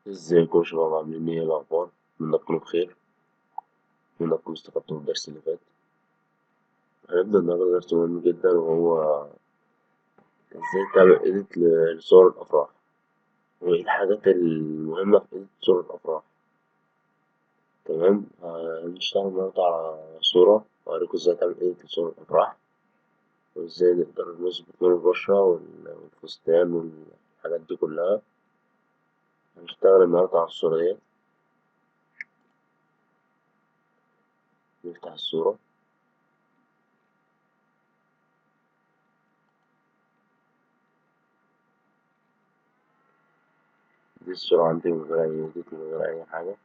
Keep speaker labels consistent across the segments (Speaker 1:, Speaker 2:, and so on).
Speaker 1: ازيكم يا شباب، عاملين ايه؟ الاخبار؟ اتمنى تكونوا بخير. اتمنى تكونوا استفدتوا من الدرس اللي فات. هنبدأ النهارده درس مهم جدا، وهو ازاي تعمل ايديت لصور الافراح، وايه الحاجات المهمة في ايديت صور الافراح. تمام. هنشتغل النهارده على صورة اوريكم ازاي تعمل ايديت لصور الافراح، وازاي نقدر نظبط لون البشرة والفستان والحاجات دي كلها. هنشتغل النهارده على الصورة دي. نفتح الصورة. دي الصورة عندي من غير أي إيديت، من غير أي حاجة.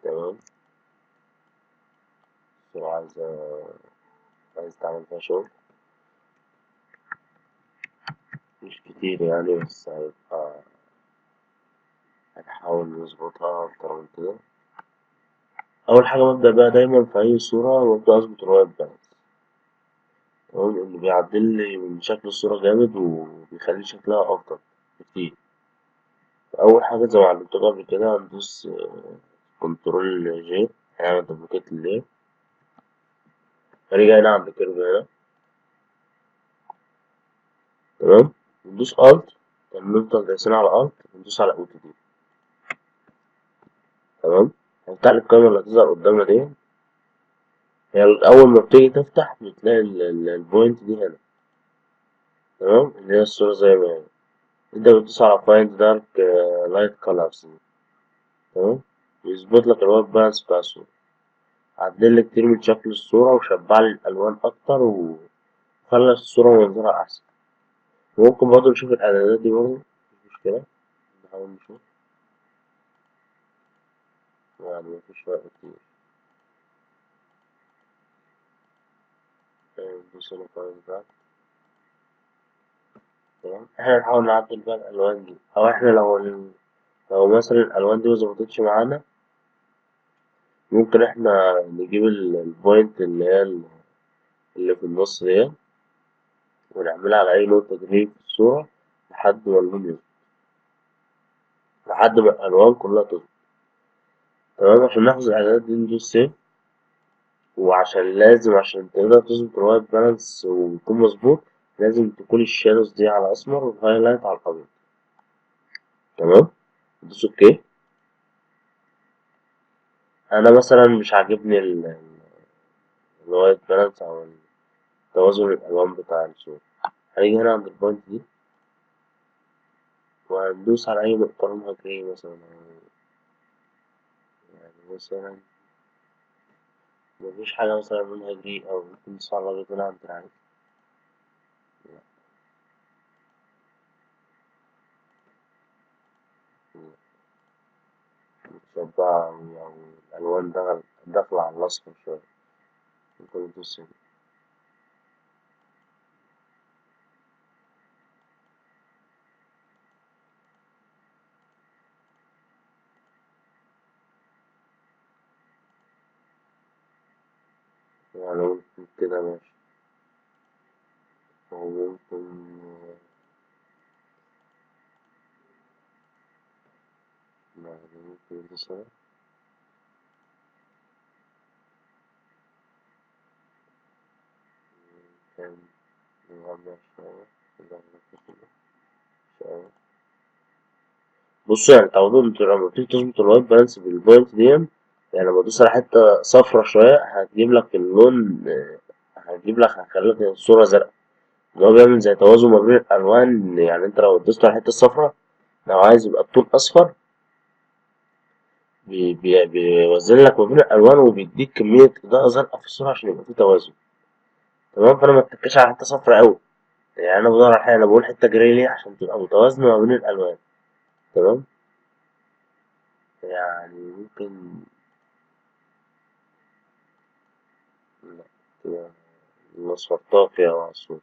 Speaker 1: تمام. الصورة عايز تعمل فيها شغل مش كتير يعني، بس هنحاول نظبطها أكتر من كده. أول حاجة ببدأ بيها دايما في أي صورة، ببدأ أظبط الوايت بالانس. تمام، اللي بيعدل لي من شكل الصورة جامد وبيخلي شكلها أفضل كتير. أول حاجة زي ما علمتكم قبل كده، هندوس كنترول جي، هنعمل دوبليكيت لللاير. هنيجي هنا عند الكيرف هنا. تمام. ندوس ألت، نفضل دايسين على ألت، ندوس على أوتو دي. تمام. هنفتح الكاميرا اللي هتظهر قدامنا دي. هي أول ما بتيجي تفتح بتلاقي البوينت دي هنا. تمام، اللي هي الصورة زي ما هي. انت بتدوس على find dark light colors. تمام، يظبط لك الوايت بالانس بتاع الصورة. عدل لي كتير من شكل الصورة وشبع لي الألوان أكتر وخلى الصورة منظرها أحسن. ممكن برضه نشوف الإعدادات دي برضه، مش مشكلة. نحاول نشوف، يعني مفيش فرق كتير. ندوس هنا find dark. تمام، احنا نحاول نعدل بقى الألوان دي، أو احنا لو مثلا الألوان دي مظبطتش معانا، ممكن احنا نجيب البوينت اللي في النص دي، ونعملها على أي نقطة جنيه في الصورة لحد ما اللون يظبط، لحد ما الألوان كلها تظبط. تمام، عشان نحفظ الإعدادات دي ندوس سيف. وعشان عشان تقدر تظبط الوايت بالانس ويكون مظبوط، لازم تكون الشادوز دي على أسمر والهايلايت على أبيض. تمام، ندوس أوكي. أنا مثلا مش عاجبني الوايت بالانس أو توازن الألوان بتاع الصورة. هنيجي هنا عند البوينت دي، وهندوس على أي نقطة لونها جراي مثلا، يعني مثلا مفيش حاجة مثلا لونها جراي، أو ممكن ندوس على الأبيض هنا عند العين. متشبعة أوي، أو الألوان داخلة على الأصفر شوية. ممكن ندوس هنا. يعني ممكن كده ماشي، أو ممكن يعني ممكن ندوس هنا. كان نغمق شوية، نغمق كده شوية. بصوا، يعني تعودوا انتوا لما تيجي تظبط الوايت بالانس بالبوينت دي، يعني لما تدوس على حتة صفرا شوية هتجيب لك اللون، هتخلي لك الصورة زرقاء. اللي هو بيعمل زي توازن ما بين الألوان. يعني انت لو دوست على الحتة الصفرا، لو عايز يبقى الطول أصفر، بيوزن لك ما بين الألوان وبيديك كمية إضاءة زرقاء في الصورة عشان يبقى فيه توازن. تمام، فأنا متركزش على حتة صفرا أوي. يعني أنا بدور على حاجة، أنا بقول حتة جراي ليه؟ عشان تبقى متوازنة ما بين الألوان. تمام، يعني ممكن لا، كده الأصفر طافي أو عصفور.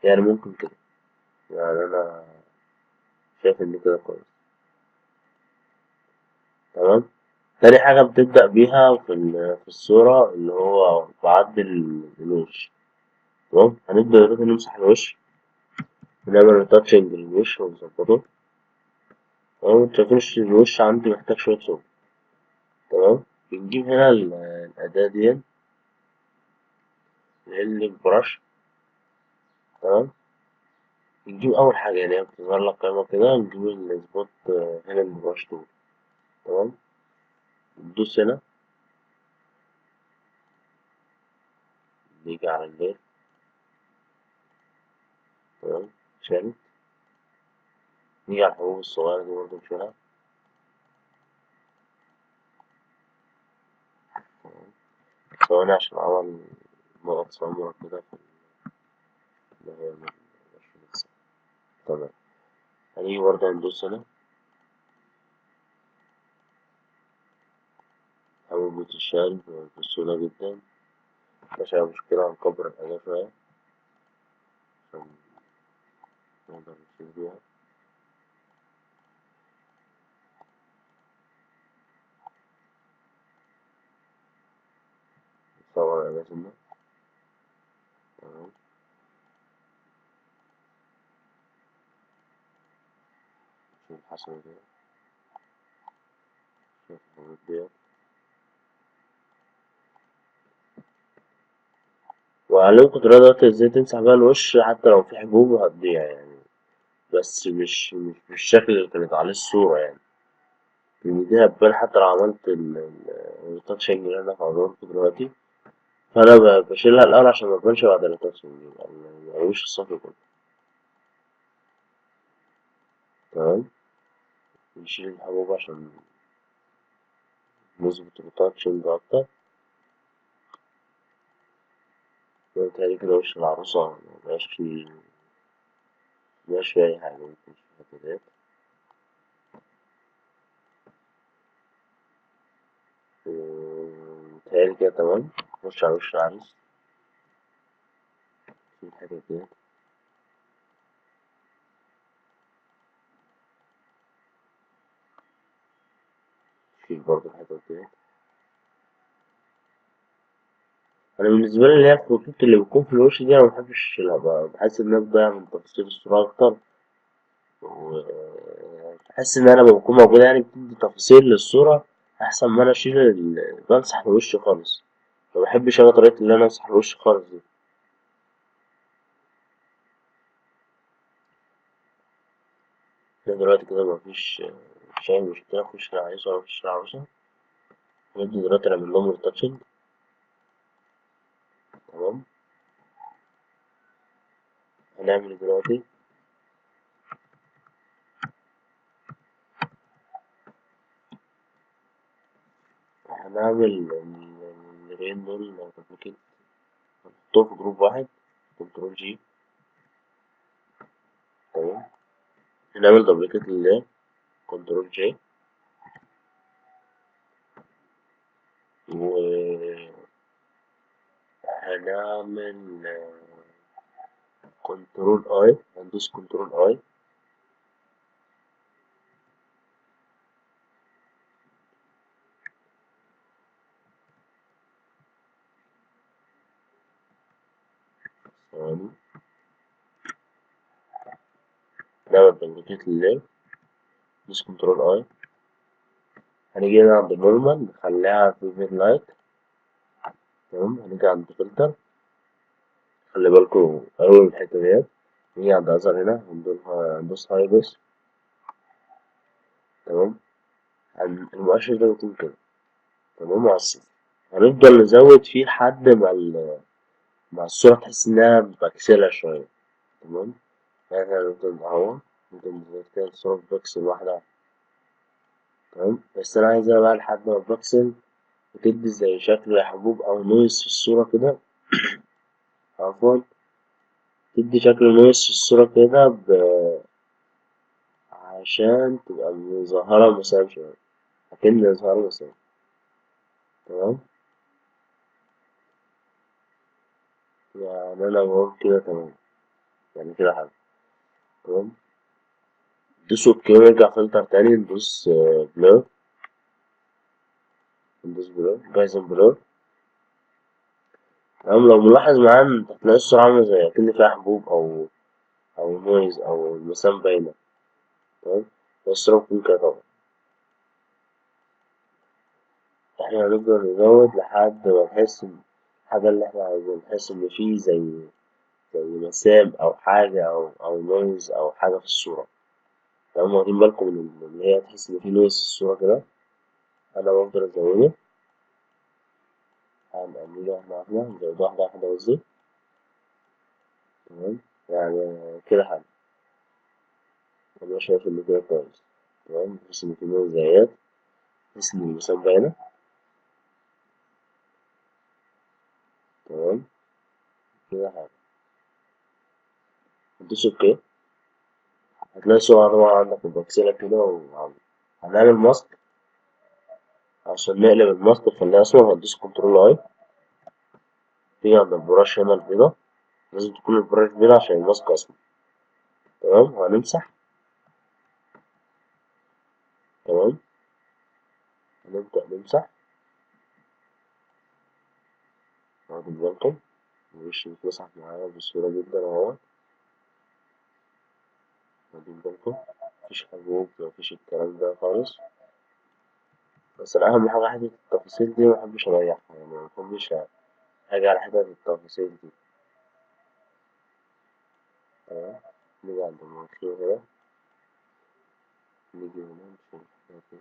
Speaker 1: يعني ممكن كده، يعني أنا شايف إن كده كويس. تمام، تاني حاجة بتبدأ بيها في الصورة اللي هو بعدل الوش. تمام، هنبدأ دلوقتي نمسح الوش ونعمل ريتاتشنج للوش ونظبطه. تمام، انتوا شايفين الوش عندي محتاج شوية شغل. تمام، بنجيب هنا الأداة دي اللي البرش. تمام، نجيب أول حاجة يعني هي بتظهر لك قائمة كده، نجيب السبوت هنا البرش تول. تمام، ندوس هنا، نيجي على الليل. تمام، شالت. نيجي على الحبوب الصغيرة دي برضه نشيلها. ثواني عشان عمل نقط سمرا كده في اللي هي البرش. تمام، هنيجي برضه ندوس هنا حبوب بتتشال بسهولة جدا. مفيهاش أي مشكلة، هنكبر الأداة شوية عشان نقدر نشيل بيها. نصور الأداة سنة. تمام، نشوف الحسنة دي، نشوف الحبوب دي. وعلمكم طريقة دلوقتي ازاي تمسح بيها الوش حتى لو في حبوب هتضيع يعني، بس مش بالشكل اللي كانت عليه الصورة يعني. لأن دي هتبان حتى لو عملت التاتشنج اللي أنا هوريهولكوا دلوقتي. فأنا بشيلها الأول عشان متبانش بعد التاتشنج، يبقى الوش الصافي كله. تمام، نشيل الحبوب عشان نظبط التاتشنج أكتر. بيتهيألي كده وش العروسة مبقاش فيه أي حاجة ممكن في الحتة ديت. بيتهيألي كده تمام. نخش على وش العروس في الحتة ديت. في برضه الحتة ديت. أنا بالنسبة لي اللي هي الخطوط اللي بتكون في الوش دي أنا مبحبش أشيلها بقى، بحس إنها بتضيع من تفاصيل الصورة أكتر، وبحس إن أنا لما بكون موجودة يعني بتدي تفاصيل للصورة أحسن ما أنا أشيل بمسح الوش خالص. مبحبش أنا طريقة اللي أنا أمسح الوش خالص دي. أنا دلوقتي كده مفيش أي مشكلة في وش العريس ولا وش العروسة. نبدأ دلوقتي نعمل لهم ريتاتشنج. تمام، هنعمل دلوقتي هنعمل الرين دول دوبليكيت، نحطهم في جروب واحد، كنترول جي. تمام، هنعمل دوبليكيت لله، كنترول جي. وهنعمل كنترول اي، هندوس كنترول اي. ثواني، نعمل دوبليكيت لله، ندوس كنترول اي. هنيجي هنا عند نورمال نخليها في فيد لايت. تمام، هنيجي عند فلتر، خلي بالكوا أوي من الحتة ديت. نيجي عند أزر هنا هندوس هاي بس. تمام، المؤشر ده بيكون كده. تمام، على الصفر. هنفضل نزود فيه لحد مع الصورة تحس إنها مبكسلة شوية. تمام، يعني احنا ممكن أهو ممكن نزود كده الصورة ببكسل واحدة. تمام، بس أنا عايزها بقى لحد ما البكسل وتدي زي شكل حبوب أو نويز في الصورة كده. عفوا، تدي شكل نويز في الصورة كده عشان تبقى مظهرة مسام شوية، أكن إظهار مسام. تمام، يعني أنا بقول كده تمام، يعني كده حلو. تمام، ندوس اوكي ونرجع فلتر تاني، ندوس بلور. ندوس بلور بايزن بلور. تمام. لو ملاحظ معايا انت هتلاقي الصورة عاملة زي أكن فيها حبوب أو نويز أو المسام باينة. تمام. الصورة بتكون كده طبعا. احنا هنفضل نزود لحد ما نحس إن الحاجة اللي احنا عايزينها، نحس إن في زي مسام أو حاجة أو نويز أو حاجة في الصورة. تمام. واخدين بالكم من إن هي تحس إن في نويز في الصورة كده. أنا بفضل أزوده، هنقلله واحدة واحدة، نزوده واحدة واحدة قصدي. تمام. يعني كده حلو. أنا شايف إن كده كويس. تمام. بحيث إن في نويزات، بحيث إن المسام باينة. تمام. كده حلو. هتدوس أوكي. هتلاقي الصورة طبعا عندك متبكسلة كده هنعمل ماسك. عشان نقلب الماسك نخليها أسود هتدوس كنترول أي. تيجي عند البراش هنا البيضة، لازم تكون البراش بيضة عشان الماسك أسود. تمام. وهنمسح. تمام. هنبدأ نمسح. واخد بالكم الوش بيتمسح معايا بسهولة جدا أهو. واخدين بالكم مفيش حبوب، مفيش الكلام ده خالص. بس أنا أهم حاجة حتة التفاصيل دي محبش أريحها، يعني محبش حاجة على حتة التفاصيل دي. تمام. نيجي عند المناخير هنا، نيجي هنا نشوف الحاجات دي.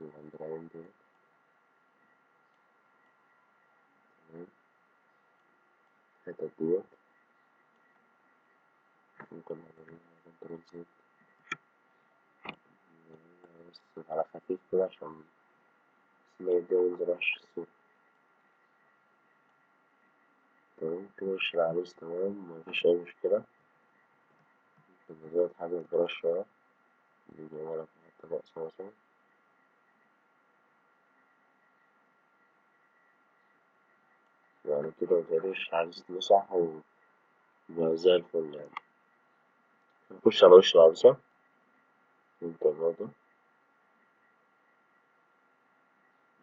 Speaker 1: نيجي عند العين دي. تمام. الحتت ديت ممكن نعمل كنترول زد بس على خفيف كده عشان ما ينزلش الصوت. تمام. كده وش العروس تمام، مفيش أي مشكلة. ممكن نزود حاجة البراش شوية، نيجي ورا في الحتة الرأس مثلا. يعني كده متهيألي وش العروس اتمسح وبقى زي الفل يعني. نخش على وش العروسة. نبدأ برضه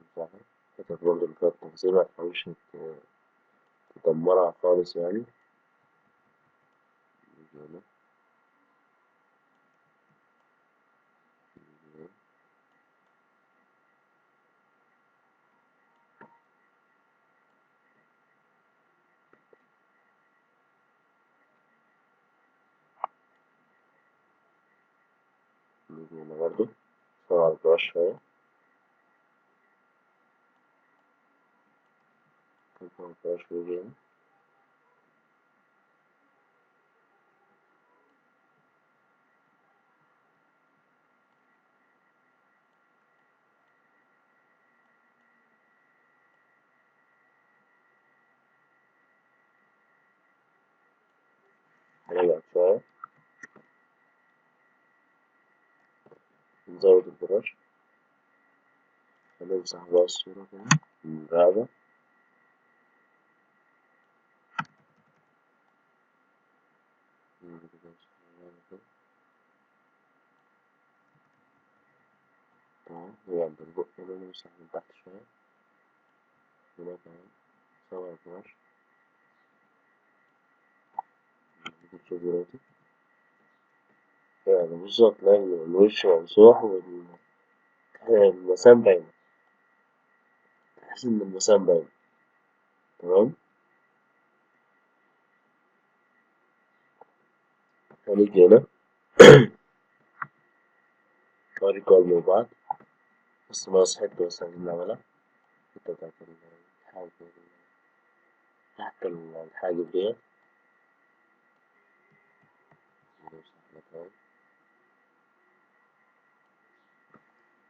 Speaker 1: نمسحها. الحتت برضه اللي فيها التفاصيل متحاولش تدمرها خالص يعني. نيجي هنا. نيجي هنا. نيجي هنا برضه نصور على البراش شوية. نصور على البراش ونيجي هنا. هنرجع شوية، نزود البراش، هنمسح بقى الصورة كده من الرقبة. تمام. وعند البق هنا نمسح من تحت شوية. هنا كمان نصور البراش. نشوف دلوقتي يعني بالظبط تلاقي الوش ممسوح والمسام باينة، تحس إن المسام باينة. تمام. هنيجي هنا نوري قلب بعض، بس ناقص حتة بس عايزين نعملها. الحتة بتاعت الحاجب، تحت الحاجب ديت.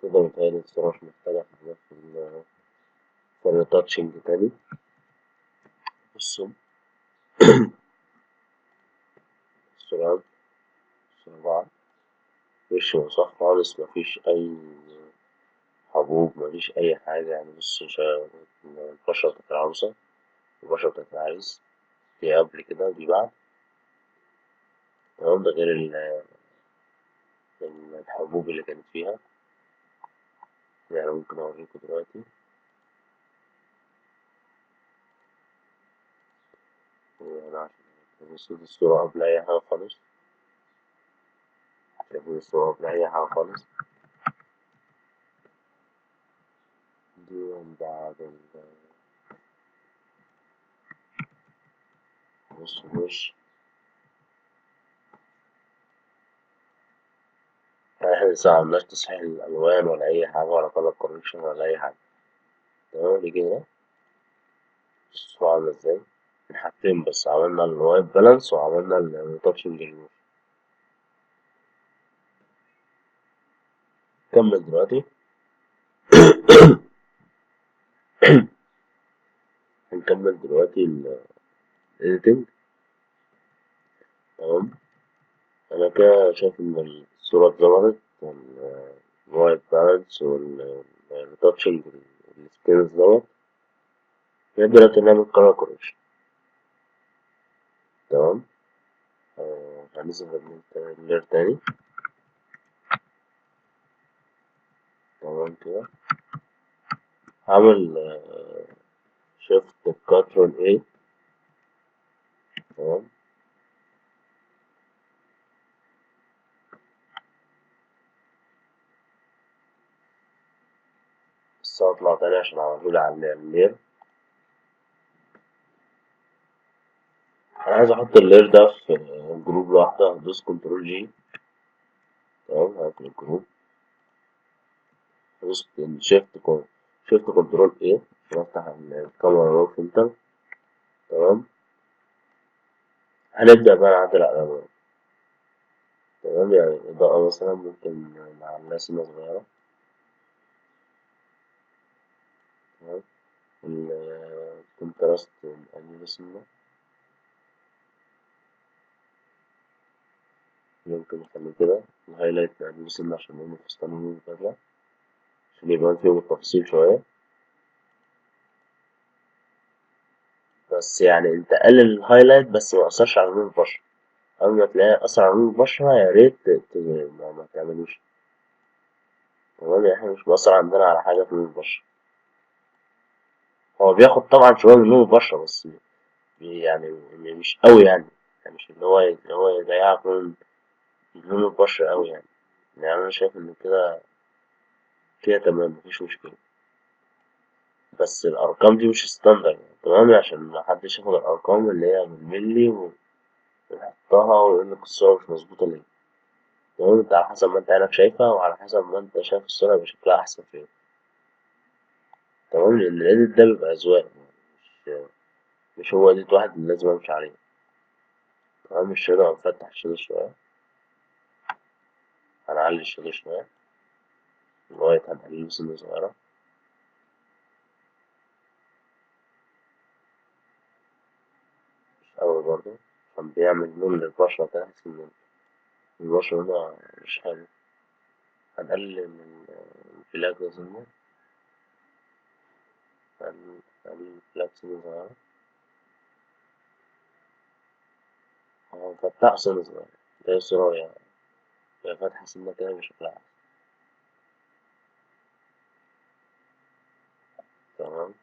Speaker 1: كده متهيألي الصراحة مش محتاجة حاجات في الريتاتشنج تاني. بصوا السرعة بعض، وش مسح خالص، مفيش أي حبوب، مفيش أي حاجة يعني. بص البشرة بتاعت العروسة والبشرة بتاعت العريس، دي قبل كده ودي بعد. تمام. ده غير الحبوب اللي كانت فيها، يعني ممكن اوريكم دلوقتي. يعني عشان بصوا دي الصورة قبل أي حاجة خالص، شايفين الصورة قبل أي حاجة خالص، دي من بعد بص الوش. احنا لسه معملناش تصحيح الألوان ولا أي حاجة ولا كولر كوريكشن ولا أي حاجة. تمام. نيجي هنا الصورة عاملة ازاي، من حاجتين بس، عملنا الوايت بالانس وعملنا التاتشنج ريموف. نكمل دلوقتي. هنكمل دلوقتي الايديتنج. تمام. أنا كده شايف إن الصورة اتظبطت، الوايت بالانس والتاتشنج السكيلز دوت. نبدأ دلوقتي نعمل كولر كوريكشن. تمام. هنظهر اللير تاني. تمام كده. هعمل شيفت كنترول A. تمام. بس هطلع تاني عشان أعمله على اللير. أنا عايز أحط اللير ده في جروب لوحده، هدوس كنترول G. تمام. هقفل الجروب، هدوس شيفت كنترول A عشان أفتح الكاميرا رو فلتر. تمام. هنبدأ بقى نعدل على الألوان. تمام. يعني إضاءة مثلا ممكن مع الناس صغيرة. تمام. الكونتراست نقلله سنة، ممكن نخليه كده. الهايلايت نقلله سنة عشان لونه فستانين وكده، عشان يبان فيهم التفاصيل شوية. بس يعني انت قلل الهايلايت بس ما أثرش على لون البشرة. أول ما تلاقيه أثر على لون البشرة يا ريت ما تعملوش. تمام. يعني احنا مش بيأثر عندنا على حاجة في لون البشرة. هو بياخد طبعا شوية من لون البشرة بس يعني مش قوي يعني. يعني مش اللي هو يضيعك من لون البشرة أوي يعني. يعني أنا شايف إن كده تمام، مفيش مشكلة. بس الأرقام دي مش ستاندرد. تمام. عشان محدش ياخد الأرقام اللي هي بالملي ويحطها ويقول لك الصورة مش مظبوطة ليه. تمام. انت على حسب ما انت عينك شايفها وعلى حسب ما انت شايف الصورة يبقى شكلها أحسن فين. تمام. لأن الإيديت ده بيبقى أذواق، مش مش هو إيديت واحد اللي لازم أمشي عليه. تمام. الشادو هنفتح الشادو شوية، هنعلي الشادو شوية لغاية هنقلله سنة صغيرة. مش أوي برضه، عشان بيعمل لون للبشرة كده، تحس إن البشرة لونها مش حلو. هنقلل من الفلاك ده سنة، هنقلل الفلاك سنة صغيرة، هنفتحه سنة صغيرة. ده الصورة هي فاتحة سنة كده بشكل أحسن. تمام.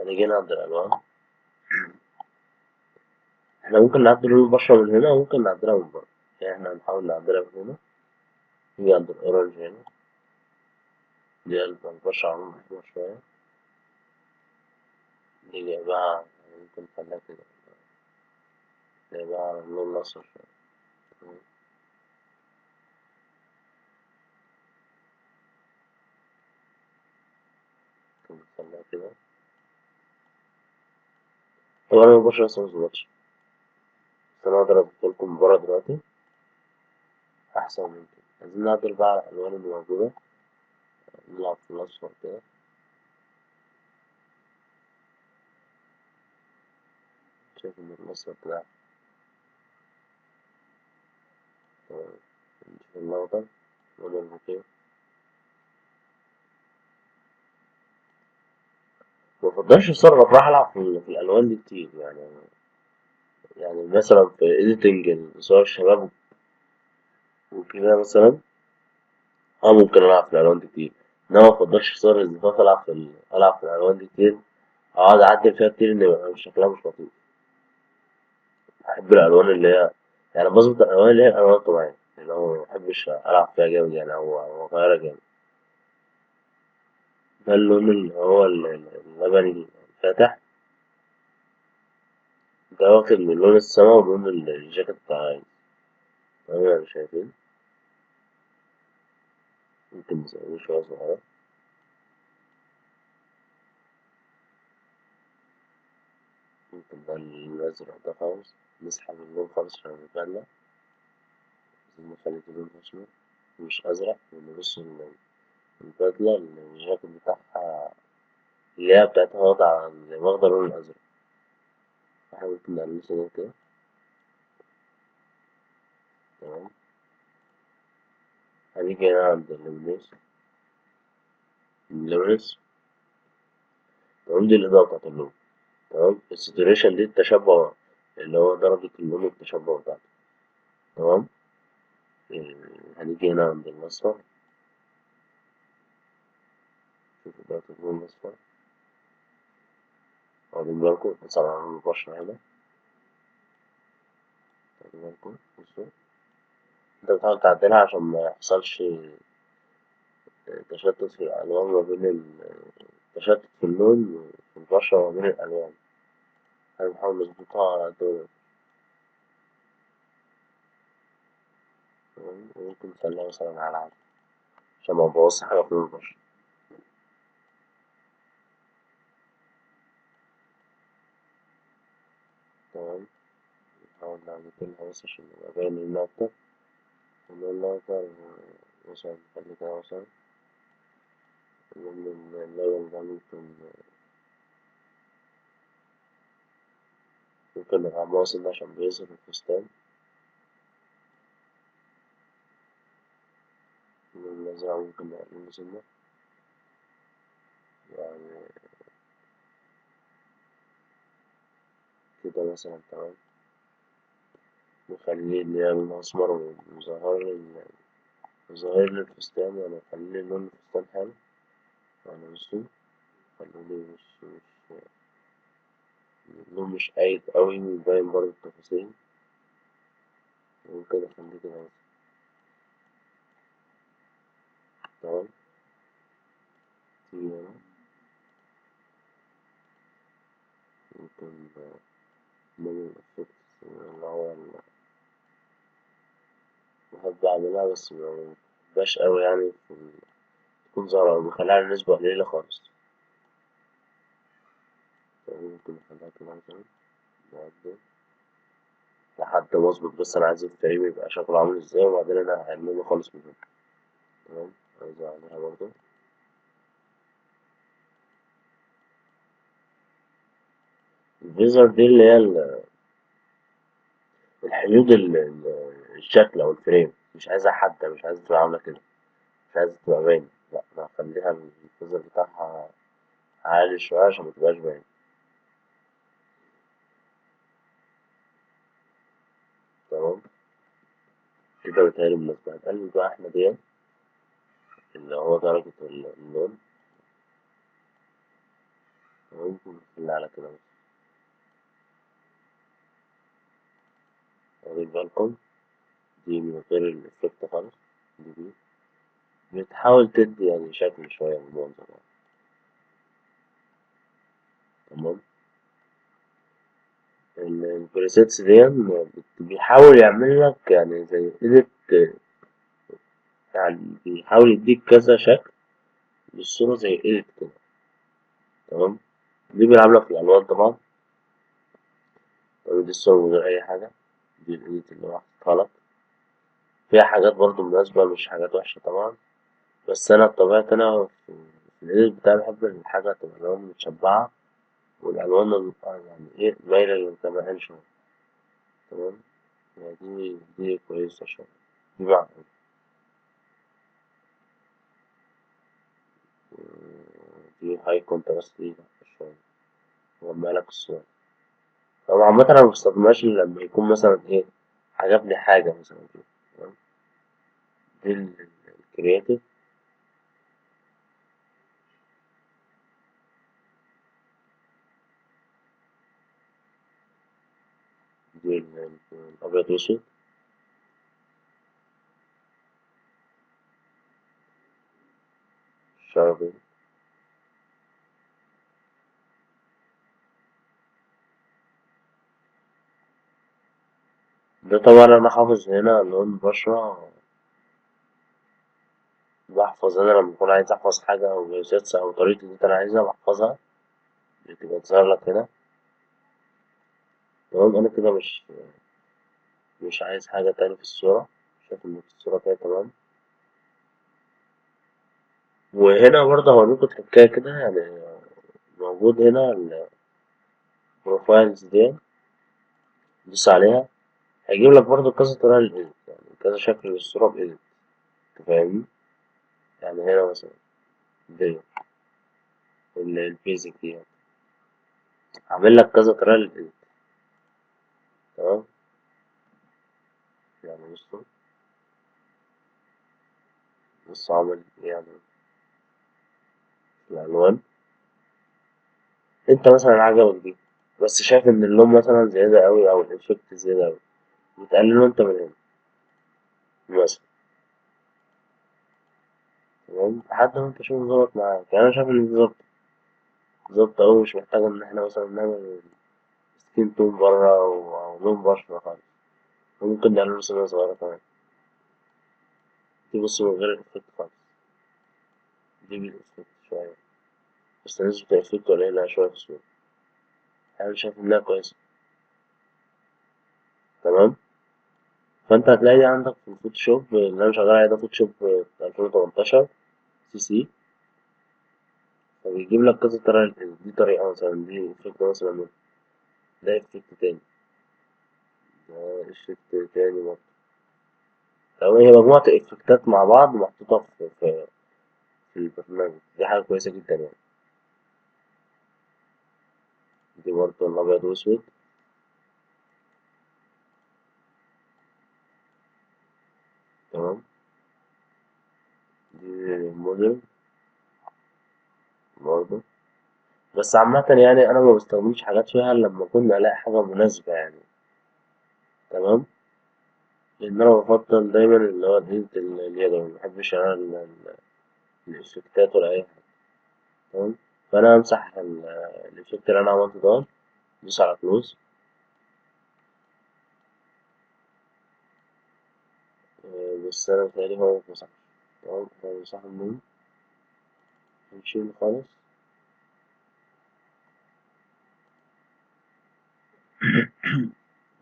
Speaker 1: هنيجي نعدل الألوان. احنا ممكن نعدل لون البشرة من هنا وممكن نعدلها من بره. يعني احنا هنحاول نعدلها من هنا. نيجي عند الأورنج هنا، دي البشرة عموما أحمر شوية. نيجي بقى ممكن نخليها كده، نيجي بقى على اللون الأصفر شوية. ممكن نخليها كده. طبعا أنا البشرة لسه مظبطتش، بس أنا أقدر أظبطلكم من بره دلوقتي أحسن من كده. عايزين نعدل بقى على الألوان اللي موجودة، نلعب في الأصفر كده. شايف إن الأصفر كده تمام. نشوف الأخضر، لون البوكيه. المفروض مفضلش بصراحة الافراح العب في الالوان دي كتير يعني مثلا في ايديتنج صور الشباب وكده مثلا، ممكن العب في الالوان دي كتير، انما مفضلش صور الزفاف العب في الالوان دي كتير، اقعد اعدل فيها كتير ان يبقى شكلها مش لطيف. بحب الالوان اللي هي يعني بظبط الالوان اللي هي الالوان الطبيعية، اللي هو مبحبش العب فيها جامد يعني او اغيرها جامد. ده اللون اللي هو اللبني الفاتح، ده واخد من لون السما ولون الجاكيت بتاع. تمام يعني شايفين، ممكن نزوده شوية صغيرة. ممكن ده الأزرق ده خالص، نسحب اللون خالص عشان البدلة، عايزين نخلي اللون أسود مش أزرق، لأن بص البدلة الجاكيت بتاعها اللي هي بتاعتها واخدة اللون الأزرق، فاحنا ممكن نقلصه ده كده. تمام، هنيجي هنا عند اللومينس. تمام، دي الإضاءة بتاعت اللون. تمام، الساتوريشن دي التشبع، اللي هو درجة اللون والتشبع بتاعته. تمام، هنيجي هنا عند الأصفر، شوف إضاءة اللون الأصفر، واخدين بالكم نصعد على لون البشرة هنا، واخدين بالكم بصوا، انت بتحاول تعدلها عشان ما يحصلش تشتت في الألوان ما بين تشتت في اللون في البشرة ما بين الألوان، هنحاول نظبطها على قد ما نقدر. تمام، وممكن نخليها مثلا على عادي عشان ما نبوظش حاجة في لون البشرة. تمام، نحاول نعملها بس عشان يبقى باين لنا أكتر، اللون الأخضر مثلا نخلي كده مثلا، اللون اللبني ده ممكن نغمقه سنة عشان بيظهر الفستان، اللون الأزرق ممكن نقلله سنة يعني كده مثلا. تمام، نخليه اللي هي اللون الأسمر وظاهر لي الفستان، يعني نخلي لون الفستان حلو يعني بصوا، خلولي مش اللون مش قايد أوي ويبين برضه التفاصيل، وكده خليه كده مثلا. تمام، تيجي هنا ممكن نعمل الإفكت اللي هو بحب أعملها بس مبحبهاش أوي يعني تكون ظاهرة، بخليها نسبة قليلة خالص. تمام، ممكن نخليها كده مثلا نعدل لحد ما أظبط، بس أنا عايز الفريم يبقى شكله عامل ازاي، وبعدين أنا هعمله خالص من هنا. تمام، عايز أعملها برضه الفيزر دي اللي هي الحدود الشكل أو الفريم، مش عايزها حادة، مش عايزة تبقى عاملة كده، مش عايزة تبقى باينة، لأ أنا هخليها الفيزر بتاعها عالي شوية عشان متبقاش باينة. تمام، كده بيتهيألي مناسبة. هنقلل بقى احنا ديت اللي هو درجة اللون، وممكن نخليها على كده بس. واخدين بالكم دي من غير الإفكت خالص، دي بتحاول تدي يعني شكل شوية للمنظر يعني. تمام، البريسيتس دي بيحاول يعمل لك يعني زي إيديت، يعني بيحاول يديك كذا شكل للصورة زي إيديت كده. تمام، دي بيلعب لك في الألوان طبعا، دي الصورة من غير أي حاجة، دي الإيديت اللي هو حاططها لك، فيها حاجات برضه مناسبة مش حاجات وحشة طبعا، بس أنا بطبيعتي أنا في الإيديت بتاعي بحب الحاجة تبقى الألوان متشبعة، والألوان يعني إيه مايلة للغمقان شوية. تمام، يعني دي كويسة شوية، دي معقولة. دي هاي كونتراست دي شوية. وأجمع لك الصورة. طبعا عامة أنا مبستخدمهاش إلا لما يكون مثلا إيه، عجبني حاجة مثلا كده. تمام؟ دي الكرياتيف. دي الأبيض وأسود. الشعبي. ده طبعا أنا حافظ هنا لون بشرة. بحفظ هنا لما أكون عايز أحفظ حاجة أو جيساتس أو طريقة اللي أنا عايزها بحفظها، بتبقى تظهر لك هنا. تمام. أنا كده مش عايز حاجة تاني في الصورة. شايف إن الصورة كده تمام. وهنا برضه هوريكوا تركاية كده يعني. موجود هنا البروفايلز دي، دوس عليها هيجيب لك برضه كذا طريقة للإيديت، يعني كذا شكل للصورة بإيديت. أنت فاهمني؟ يعني هنا مثلا دي البيزك دي، يعني عامل لك كذا طريقة للإيديت. تمام. يعني بص عامل إيه يعني. الألوان، أنت مثلا عجبك دي بس شايف إن اللون مثلا زيادة أوي أو الإفكت زيادة أوي، بتقلله أنت من هنا مثلا. تمام لحد ما أنت شوف ظبط معاك. يعني أنا شايف إن دي ظبط أوي، مش محتاج إن إحنا مثلا نعمل سكين تون برا أو لون بشرة خالص. وممكن نعمله سنة صغيرة كمان. دي بص من غير الإفكت خالص. دي بالإفكت شوية بس نسبة الإفكت قليلة شوية في الصورة. أنا شايف إنها كويسة. تمام. فأنت هتلاقي دي عندك في الفوتوشوب اللي أنا شغال عليه، ده فوتوشوب 2018 CC. فبيجيب لك كذا طريقة. دي طريقة مثلا، دي إفكت مثلا، ده إفكت تاني، ده إفكت تاني برضه. تمام. هي مجموعة إفكتات مع بعض محطوطة في البرنامج. دي حاجة كويسة جدا يعني. دي برضه الأبيض وأسود. تمام. دي موديل برضه. بس عامة يعني أنا ما بستخدمش حاجات فيها إلا لما أكون ألاقي حاجة مناسبة يعني. تمام. لأن أنا بفضل دايما اللي هو الإيديت اليدوي، مبحبش أنا الإفكتات ولا أي حاجة. تمام. فأنا أمسح الإفكت اللي أنا عملته ده، أدوس على كلوز. بس أنا متهيألي هو متمسحش. تمام. احنا هنمسحه منين؟ هنشيله خالص.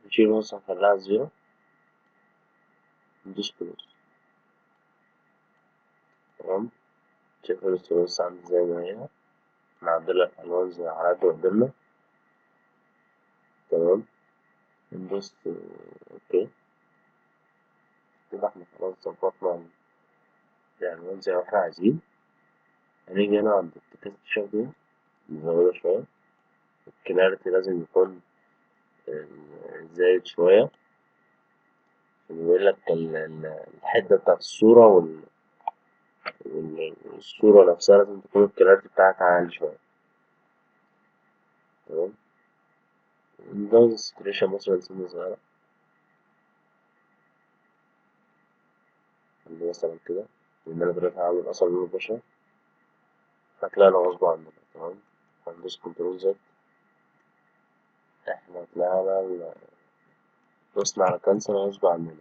Speaker 1: نشيله بس هنخليها زيرو. ندوس كلوز. تمام. شايف الريستورانس عندي زي ما هي. نعدل الألوان زي على قد ما قدرنا. تمام. ندوس أوكي. كده احنا خلاص ظبطنا العنوان زي ما احنا عايزين. هنيجي هنا عند التكست دي نزودها شوية. الكلاريتي لازم يكون زايد شوية، عشان يبين لك الحدة بتاعت الصورة والصورة نفسها لازم تكون الكلاريتي بتاعتها عالي شوية. تمام. نزود الساتوريشن مثلا سنة صغيرة، اللي مثلا كده، لأن أنا دلوقتي هعمل أصلا لون البشرة هتلاقينا غصب عننا. تمام. هندوس كنترول زد. احنا طلعنا دوسنا على كنسل غصب عننا.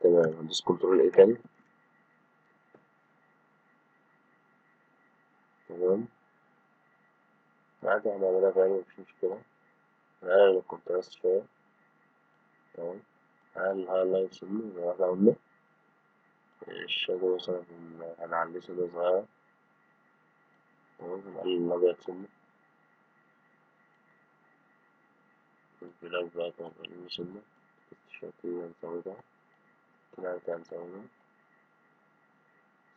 Speaker 1: تمام. هندوس كنترول ايه تاني. تمام. عادي هنعملها تاني مفيش مشكلة. نقلل الكونتراست شوية. تمام. نقلل الهايلايت سنة زي ما احنا قلنا. الشادو مثلا هنعليه سنة صغيرة. تمام. نقلل الأبيض سنة. البلاك بقى هنقلله سنة. الشاطئية هنزودها. كلاritي هنزودها.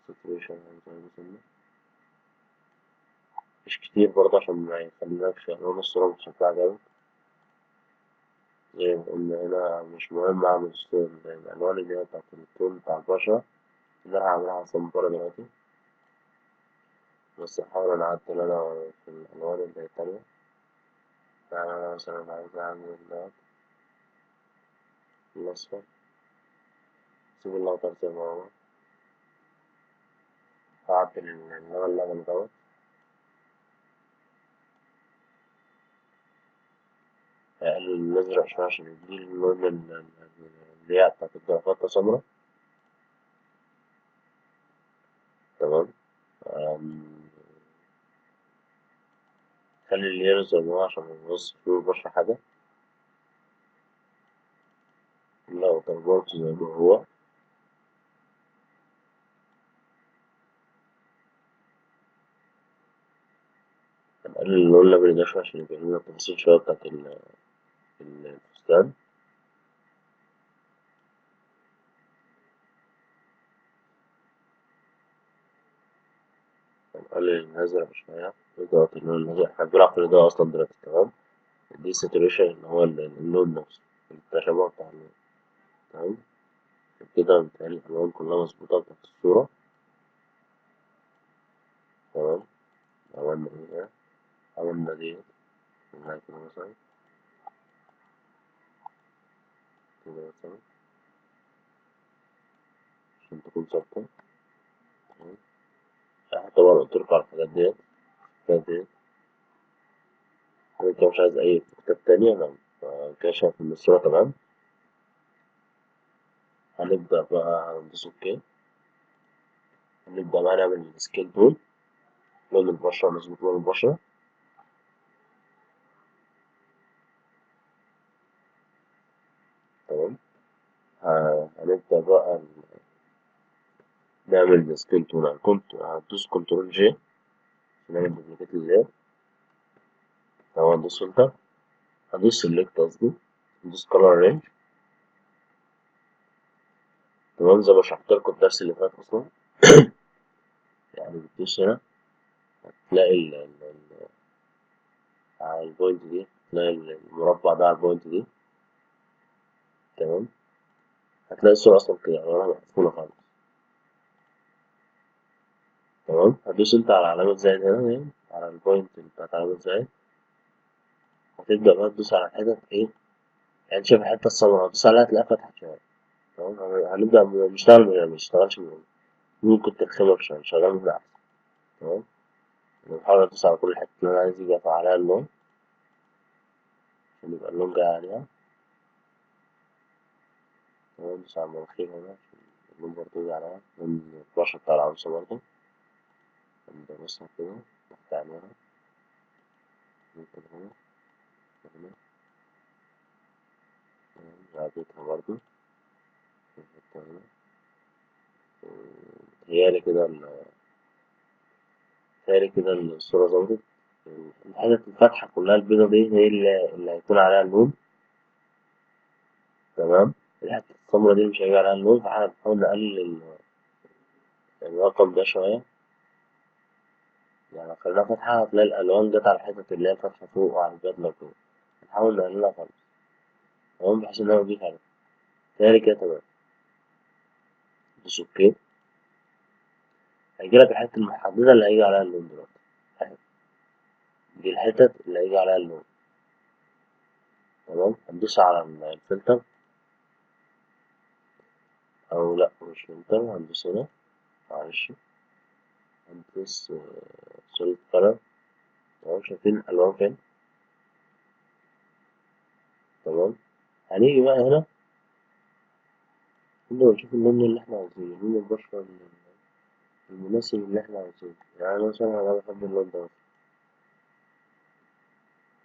Speaker 1: ساتوريشن هنزوده سنة. مش كتير برضه عشان ما يخليناش ألوان الصورة مش شكلها جامد. زي ما قلنا هنا مش مهم أعمل الألوان اللي هي بتاعت التون بتاع البشرة، اللي أنا هعملها أصلا من بره دلوقتي، بس هحاول أعدل أنا في الألوان اللي هي التانية. يعني أنا مثلا عايز أعمل الأصفر، أسيب الأخضر زي ما هو، هعدل اللون دوت. هقلل الأزرق شوية عشان يديني اللون اللي هي بتاعت الجرافات سمرا. تمام. خلي اللير زي ما هو عشان ميبقاش فيه بشرة حاجة. الأخضر برضه زي ما هو. هنقلل اللون الأبيض ده شوية عشان يبقى لنا التفاصيل شوية بتاعت الفستان. هنقلل الأزرق شوية، إضاءة اللون الأزرق احنا بنلعب في الإضاءة أصلا دلوقتي. تمام. دي ساتوريشن اللي هو اللون نفسه، التشابه بتاع اللون. تمام. كده متهيألي الألوان كلها مظبوطة بتاعت الصورة. تمام. عملنا إيه؟ عملنا دي عملنا كده مثلا، كده مثلا عشان تكون ثابتة. تمام. إحنا طبعا قلتلكوا على الحاجات ديت. أنا كده مش عايز أي كتاب تاني، أنا كده شايف إن الصورة تمام. هنبدأ بقى هندوس أوكي. هنبدأ بقى نعمل السكيل تول، لون البشرة، نظبط لون البشرة. تمام. هنبدأ بقى نعمل سكيل تول. هندوس كنترول جي عشان نعمل دوبليكيت اللير. تمام. هندوس فلتر، هندوس سيلكت قصدي، هندوس كلر رينج. تمام. زي ما شرحتلكوا الدرس اللي فات أصلا. يعني بتدوس هنا تلاقي على البوينت دي، تلاقي المربع ده على البوينت دي. تمام. هتلاقي الصورة أصلا كده ألوانها مقفولة خالص. تمام. هتدوس أنت على علامة زائد هنا، يعني على البوينت بتاعت علامة زائد. هتبدأ بقى تدوس على الحتت إيه، يعني شايف الحتة السمراء هتدوس عليها تلاقيها فتحت شوية. تمام. هنبدأ نشتغل من هنا، منشتغلش من هنا، ممكن ترخمك شوية، نشغل من هنا أحسن. تمام. بحاول أدوس على كل حتة اللي أنا عايز يجي عليها اللون عشان يبقى اللون جاي عليها. تمام. ندوس على المناخير هنا عشان اللون برضه يجي عليها، لون البشرة بتاع العروسة برضه. نبدأ مثلا كده تحت عينيها، ممكن هنا هنا. رقبتها برضه في الحتة هنا. متهيألي كده متهيألي كده الصورة ظبطت. الحتت الفاتحة كلها البيضة دي هي اللي هيكون عليها اللون. تمام. الحتة السمرا دي مش هيجي عليها اللون، فاحنا بنحاول نقلل الرقم ده شوية. يعني لو خليناها فاتحة هتلاقي الألوان جت على الحتت اللي هي الفاتحة فوق وعلى البدلة كده، نحاول نقللها خالص. تمام. بحيث إنها متجيش عليها. متهيألي كده تمام. دوس أوكي. هيجيلك الحتة المحددة اللي هيجي عليها اللون دلوقتي أهي. دي الحتت اللي هيجي عليها اللون. تمام. هندوس على الفلتر، أو لأ مش فلتر، هندوس هنا معلش، هندوس سوليد كلر. تمام. شايفين الألوان فين؟ تمام. هنيجي بقى هنا نبدأ نشوف اللون اللي احنا عايزينه، لون البشرة المناسب اللي احنا عايزينه. يعني مثلا أنا بحب اللون ده.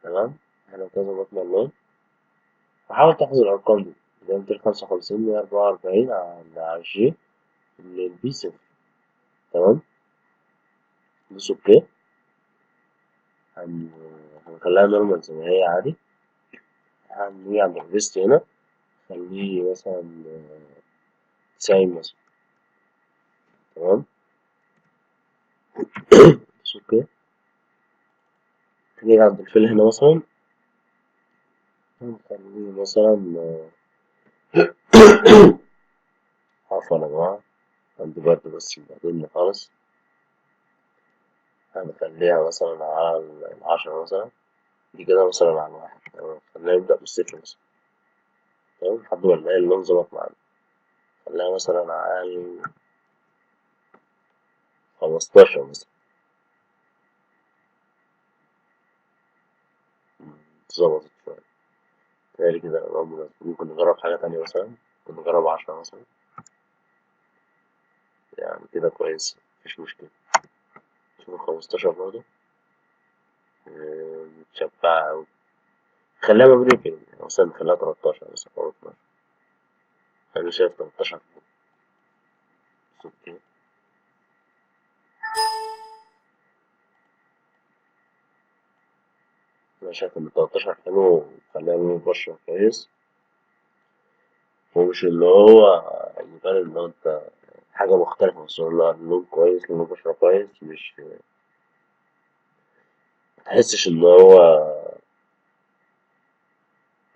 Speaker 1: تمام. احنا كده ظبطنا اللون، وحاول تحفظ الأرقام دي، اللي هي 255 144 على الجي البي صفر. تمام. دوس أوكي. هنخليها نورمال زي ما هي عادي. هنيجي عند الفيست هنا، خليه مثلا 90 مثلا. تمام. دوس أوكي. نيجي عند الفيل هنا مثلا، نخليه مثلا عفوا يا جماعة، عندي برد بس بعدين خالص. هنخليها مثلا على العشرة مثلا، دي كده مثلا على الواحد. تمام، خلينا نبدأ بالصفر مثلا. تمام، لحد ما نلاقي اللون ظبط معانا. خليها مثلا على 15 مثلا. ظبطت شوية. تهيألي كده الألوان مناسبة. ممكن نجرب حاجة تانية مثلا، ممكن نجرب 10 مثلا. يعني كده كويس، مفيش مشكلة. شوف 15 برضه. متشبعة أوي. خليها ما بين كده، يعني مثلا نخليها 13 مثلا أو 12. أنا شايف 13 أوكي. أنا شايف إن 13 حلو، خليها لون البشرة كويس. ومش اللي هو يبان إن هو أنت حاجة مختلفة، بس هو لا، اللون كويس، لون البشرة كويس، مش متحسش إن هو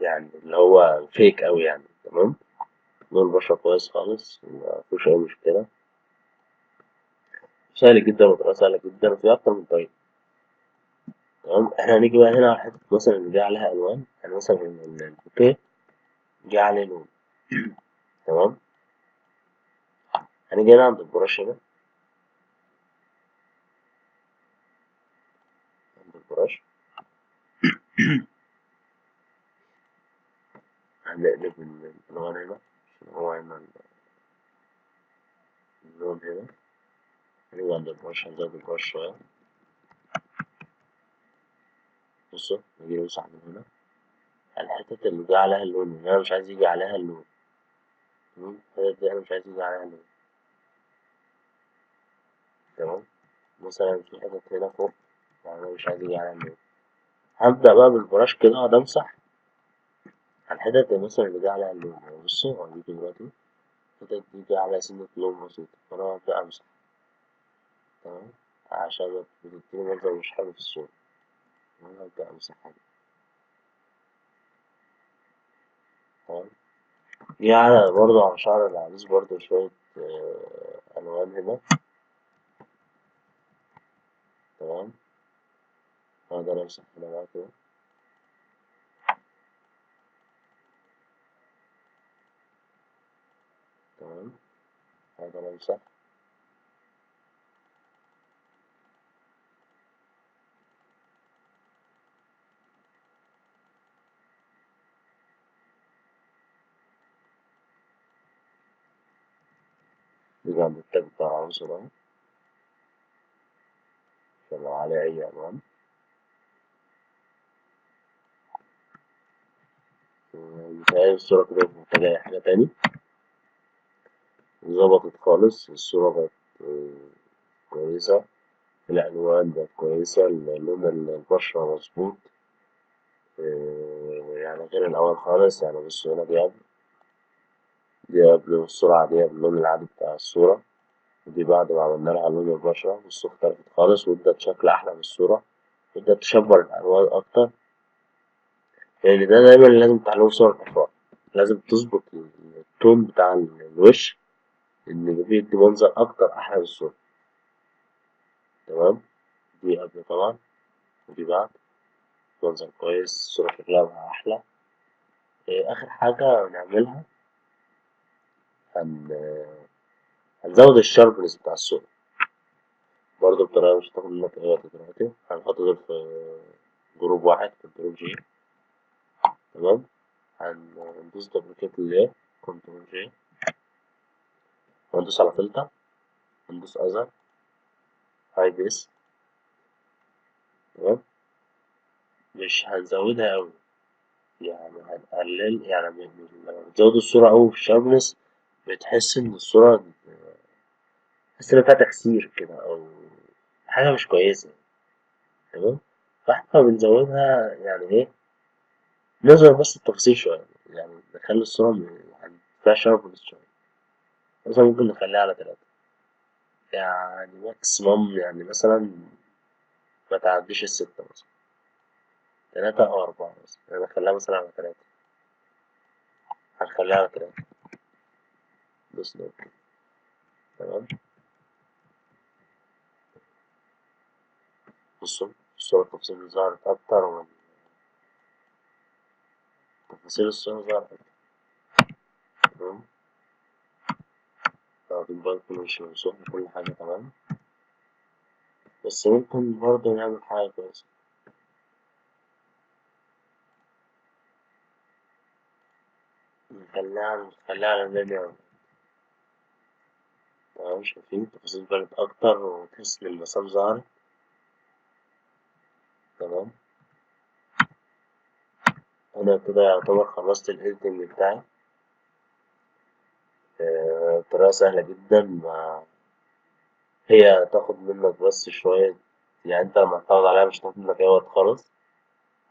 Speaker 1: يعني اللي هو فيك أوي يعني. تمام، لون البشرة كويس خالص، مفيهوش أي مشكلة. سهل جدا وطريقة سهلة جدا، وفي أكتر من طريقة. تمام، احنا هنيجي بقى هنا على حتة مثلا اللي جه عليها ألوان، يعني مثلا البوكيه جه عليه لون. تمام، هنيجي هنا عند البراش هنا، عند البراش هنقلب الألوان هنا، عشان هو هنا اللون هنا. هنيجي عند البراش، هنزود البراش شوية. بصوا، نيجي نمسح من هنا الحتة اللي جه عليها اللون، اللي أنا مش عايز يجي عليها اللون. تمام، الحتة دي أنا مش عايز يجي عليها اللون. تمام، مثلا في حتت هنا فوق، يعني أنا مش عايز يجي عليها اللون. هبدأ بقى بالبراش كده أقعد أمسح على الحتت مثلا اللي جه عليها اللون. يعني بصوا، هوريكوا دلوقتي الحتت دي جه عليها سنة لون بسيطة، فأنا هبدأ أمسح. تمام، عشان بتديني منظر مش حلو في الصورة. أنا هبدأ أمسح حاجة. تمام، جه على برضه على شعر العريس برضه شوية ألوان هنا. تمام، هقدر أمسح هنا بقى كده. تمام، هقدر أمسح. نيجي عند التاج بتاع العنصر ده، عشان لو عليه أي ألوان. متهيألي الصورة كده مش محتاجة أي حاجة تاني. ظبطت خالص الصورة، بقت كويسة. الألوان بقت كويسة، لون البشرة مظبوط. يعني غير الأول خالص. يعني بصوا هنا، دي قبل الصورة عادية باللون العادي بتاع الصورة، ودي بعد ما عملنا لها لون البشرة. بصوا اختلفت خالص، وادت شكل أحلى من الصورة، وادت تشبر الألوان أكتر. يعني ده دايما لازم تتعلموا صور الأفراد، لازم تظبط التون بتاع الوش، إن بيدي منظر أكتر أحلى من الصورة. تمام، دي قبل طبعا، ودي بعد. منظر كويس، الصورة شكلها بقى أحلى. آخر حاجة نعملها، هن... هنزود الشاربنس بتاع الصورة برضه بطريقة مش هتاخد منك أي وقت دلوقتي. هنحط دول في جروب واحد، في الجروب جي. تمام، هندوس دبليكيت اللير، كنترول جي، وهندوس على فلتر، هندوس أزر، هاي بيس. تمام، مش هنزودها أوي، يعني هنقلل. يعني لما بتزود الصورة أوي في الشاربنس، بتحس إن الصورة، تحس إن فيها تكسير كده، أو حاجة مش كويسة. تمام، فاحنا بنزودها يعني إيه، نظهر بس التفاصيل شوية، يعني نخلي الصورة يعني فيها شاربنس شوية. مثلا ممكن نخليها على 3، يعني ماكسيموم، يعني مثلا ما تعديش ال6 مثلا. 3 أو 4 مثلا، أنا هخليها مثلا على 3، هنخليها على 3. بص ده أوكي. تمام. بصوا الصورة التفاصيل اللي ظهرت أكتر، وتفاصيل الصورة ظهرت أكتر. تمام. واخدين بالكم مش ممسوح كل حاجة تمام، بس ممكن برضه نعمل حاجة كويسة. نخليها على اللينير. تمام، شايفين التفاصيل بانت أكتر وتحس إن المسام ظهرت. تمام. أنا كده يعتبر خلصت الإيديتنج بتاعي بطريقة سهلة جدا. هي تاخد منك بس شوية، يعني أنت لما تعتمد عليها مش هتاخد منك أي وقت خالص.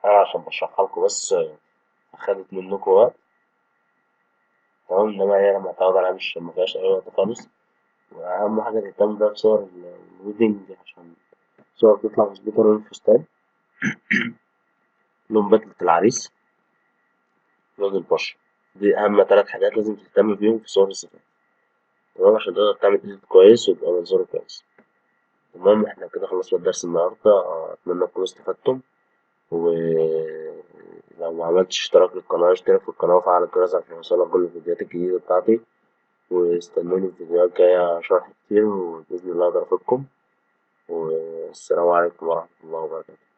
Speaker 1: أنا عشان بشرحها لكم بس أخدت منكم وقت. تمام، إنما هي لما تعتمد عليها مش مفيهاش أي وقت خالص. وأهم حاجة تهتم بيها بصور الويدنج، عشان الصور تطلع مظبوطة. لون الفستان، لون بدلة العريس، لون البشرة، دي أهم 3 حاجات لازم تهتم بيهم في صور الزفاف. تمام، عشان تقدر تعمل إيديت كويس ويبقى منظره كويس. تمام، احنا كده خلصنا الدرس النهاردة. أتمنى تكونوا استفدتم، ولو ما عملتش اشتراك للقناة اشترك في القناة وفعل الجرس عشان يوصلك كل الفيديوهات الجديدة بتاعتي. واستنوني في فيديوهات جاية شرح كتير، وبإذن الله أقدر أفيدكم. والسلام عليكم ورحمة الله وبركاته.